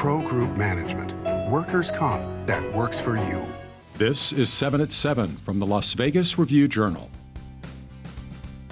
Pro Group Management. Workers' comp that works for you. This is 7 at 7 from the Las Vegas Review-Journal.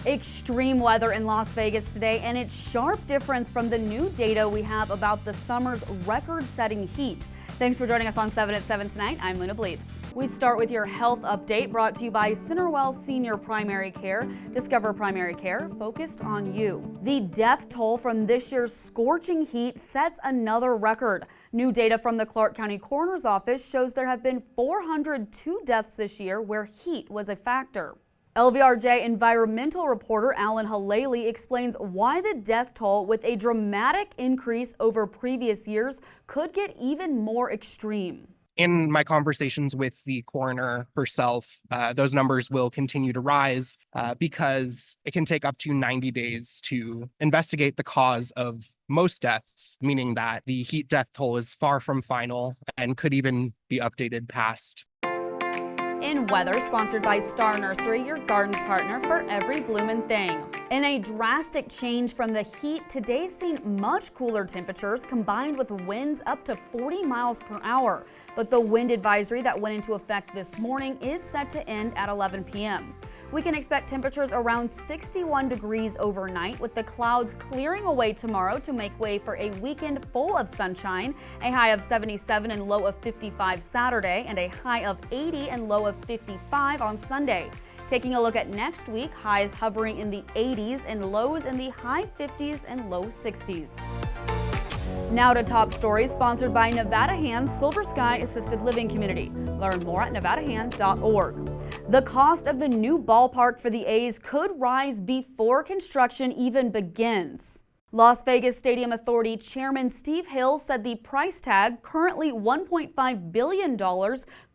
Extreme weather in Las Vegas today, and it's sharp difference from the new data we have about the summer's record-setting heat. Thanks for joining us on 7 at 7 tonight. I'm Luna Bleets. We start with your health update brought to you by Centerwell Senior Primary Care. Discover primary care focused on you. The death toll from this year's scorching heat sets another record. New data from the Clark County Coroner's Office shows there have been 402 deaths this year where heat was a factor. LVRJ environmental reporter Alan Halali explains why the death toll, with a dramatic increase over previous years, could get even more extreme. In my conversations with the coroner herself, those numbers will continue to rise because it can take up to 90 days to investigate the cause of most deaths, meaning that the heat death toll is far from final and could even be updated past. In weather, sponsored by Star Nursery, your garden's partner for every bloomin' thing. In a drastic change from the heat, today's seen much cooler temperatures combined with winds up to 40 miles per hour. But the wind advisory that went into effect this morning is set to end at 11 p.m. We can expect temperatures around 61 degrees overnight, with the clouds clearing away tomorrow to make way for a weekend full of sunshine. A high of 77 and low of 55 Saturday, and a high of 80 and low of 55 on Sunday. Taking a look at next week, highs hovering in the 80s and lows in the high 50s and low 60s. Now to top stories sponsored by Nevada Hand's Silver Sky Assisted Living Community. Learn more at nevadahand.org. The cost of the new ballpark for the A's could rise before construction even begins. Las Vegas Stadium Authority Chairman Steve Hill said the price tag, currently $1.5 billion,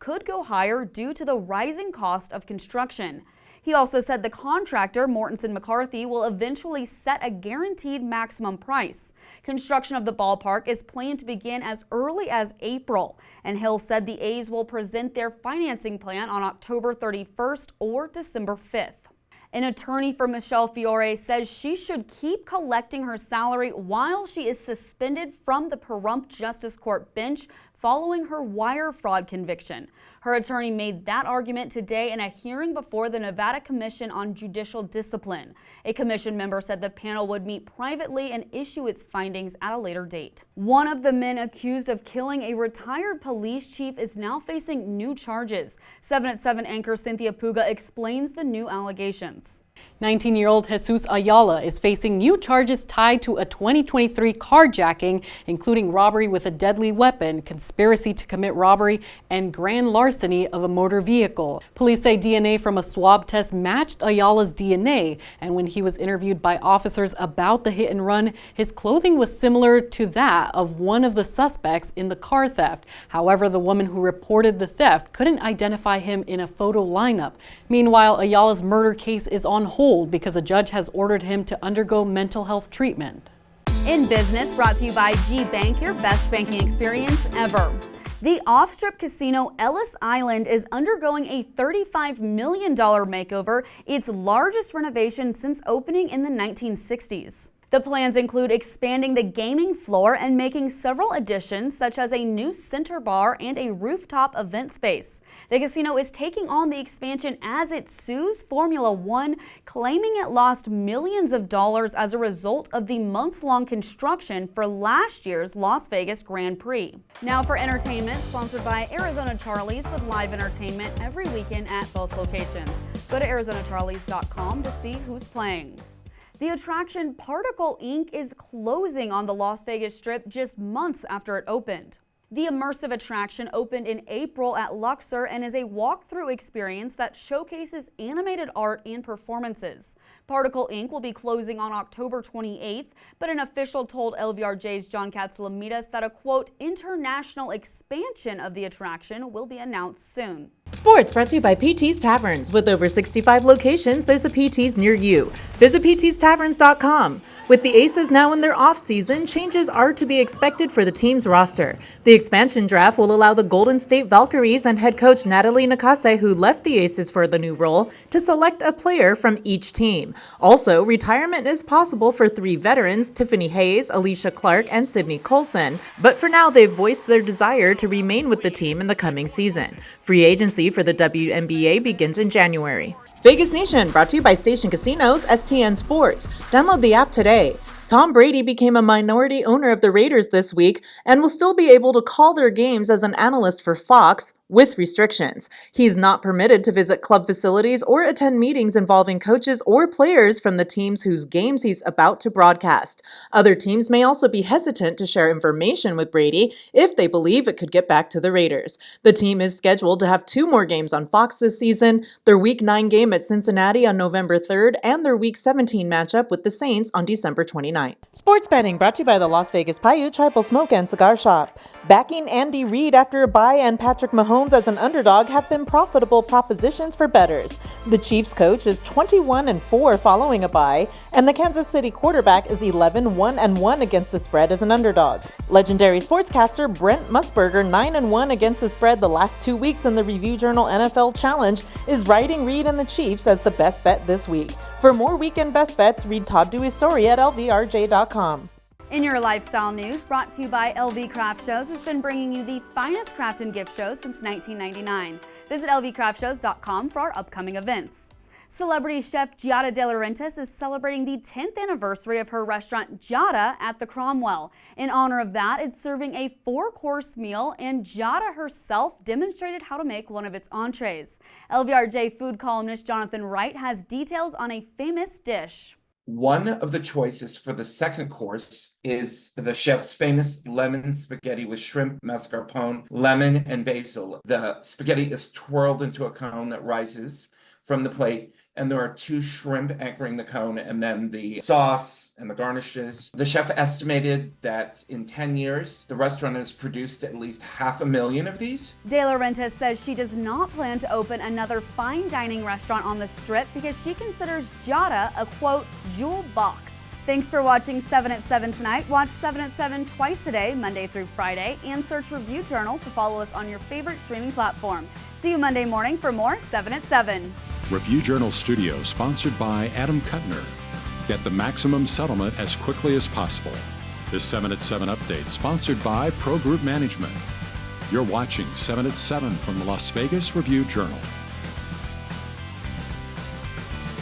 could go higher due to the rising cost of construction. He also said the contractor, Mortensen McCarthy, will eventually set a guaranteed maximum price. Construction of the ballpark is planned to begin as early as April, and Hill said the A's will present their financing plan on October 31st or December 5th. An attorney for Michelle Fiore says she should keep collecting her salary while she is suspended from the Pahrump Justice Court bench following her wire fraud conviction. Her attorney made that argument today in a hearing before the Nevada Commission on Judicial Discipline. A commission member said the panel would meet privately and issue its findings at a later date. One of the men accused of killing a retired police chief is now facing new charges. 7 at 7 anchor Cynthia Puga explains the new allegations. 19-year-old Jesus Ayala is facing new charges tied to a 2023 carjacking, including robbery with a deadly weapon, conspiracy to commit robbery, and grand larceny of a motor vehicle. Police say DNA from a swab test matched Ayala's DNA, and when he was interviewed by officers about the hit and run, his clothing was similar to that of one of the suspects in the car theft. However, the woman who reported the theft couldn't identify him in a photo lineup. Meanwhile, Ayala's murder case is on hold because a judge has ordered him to undergo mental health treatment. In business, brought to you by G Bank, your best banking experience ever. The off-strip casino Ellis Island is undergoing a $35 million makeover, its largest renovation since opening in the 1960s. The plans include expanding the gaming floor and making several additions, such as a new center bar and a rooftop event space. The casino is taking on the expansion as it sues Formula One, claiming it lost millions of dollars as a result of the months-long construction for last year's Las Vegas Grand Prix. Now for entertainment, sponsored by Arizona Charlie's, with live entertainment every weekend at both locations. Go to ArizonaCharlies.com to see who's playing. The attraction Particle Inc. is closing on the Las Vegas Strip just months after it opened. The immersive attraction opened in April at Luxor and is a walkthrough experience that showcases animated art and performances. Particle Inc. will be closing on October 28th, but an official told LVRJ's John Katsalamidas that a, quote, international expansion of the attraction will be announced soon. Sports brought to you by PT's Taverns. With over 65 locations, there's a PT's near you. Visit ptstaverns.com. With the Aces now in their off-season, changes are to be expected for the team's roster. The expansion draft will allow the Golden State Valkyries and head coach Natalie Nakase, who left the Aces for the new role, to select a player from each team. Also, retirement is possible for 3 veterans, Tiffany Hayes, Alicia Clark, and Sydney Colson. But for now, they've voiced their desire to remain with the team in the coming season. Free agency for the WNBA begins in January. Vegas Nation, brought to you by Station Casinos, STN Sports. Download the app today. Tom Brady became a minority owner of the Raiders this week and will still be able to call their games as an analyst for Fox, with restrictions. He's not permitted to visit club facilities or attend meetings involving coaches or players from the teams whose games he's about to broadcast. Other teams may also be hesitant to share information with Brady if they believe it could get back to the Raiders. The team is scheduled to have 2 more games on Fox this season, their Week 9 game at Cincinnati on November 3rd and their Week 17 matchup with the Saints on December 29th. Sports betting brought to you by the Las Vegas Paiute Tribal Smoke and Cigar Shop. Backing Andy Reid after a bye and Patrick Mahomes as an underdog have been profitable propositions for bettors. The Chiefs coach is 21-4 following a bye, and the Kansas City quarterback is 11-1-1 against the spread as an underdog. Legendary sportscaster Brent Musburger, 9-1 against the spread the last 2 weeks in the Review Journal NFL Challenge, is riding Reid and the Chiefs as the best bet this week. For more weekend best bets, read Todd Dewey's story at lvrj.com. In your lifestyle news, brought to you by LV Craft Shows, has been bringing you the finest craft and gift shows since 1999. Visit lvcraftshows.com for our upcoming events. Celebrity chef Giada De Laurentiis is celebrating the 10th anniversary of her restaurant Giada at the Cromwell. In honor of that, it's serving a 4-course meal, and Giada herself demonstrated how to make one of its entrees. LVRJ food columnist Jonathan Wright has details on a famous dish. One of the choices for the second course is the chef's famous lemon spaghetti with shrimp, mascarpone, lemon, and basil. The spaghetti is twirled into a cone that rises from the plate, and there are 2 shrimp anchoring the cone, and then the sauce and the garnishes. The chef estimated that in 10 years, the restaurant has produced at least 500,000 of these. De Laurentiis says she does not plan to open another fine dining restaurant on the Strip because she considers Giada a, quote, jewel box. Thanks for watching 7 at 7 tonight. Watch 7 at 7 twice a day, Monday through Friday, and search Review Journal to follow us on your favorite streaming platform. See you Monday morning for more 7 at 7. Review Journal Studio, sponsored by Adam Kuttner. Get the maximum settlement as quickly as possible. This 7 at 7 update, sponsored by Pro Group Management. You're watching 7 at 7 from the Las Vegas Review Journal.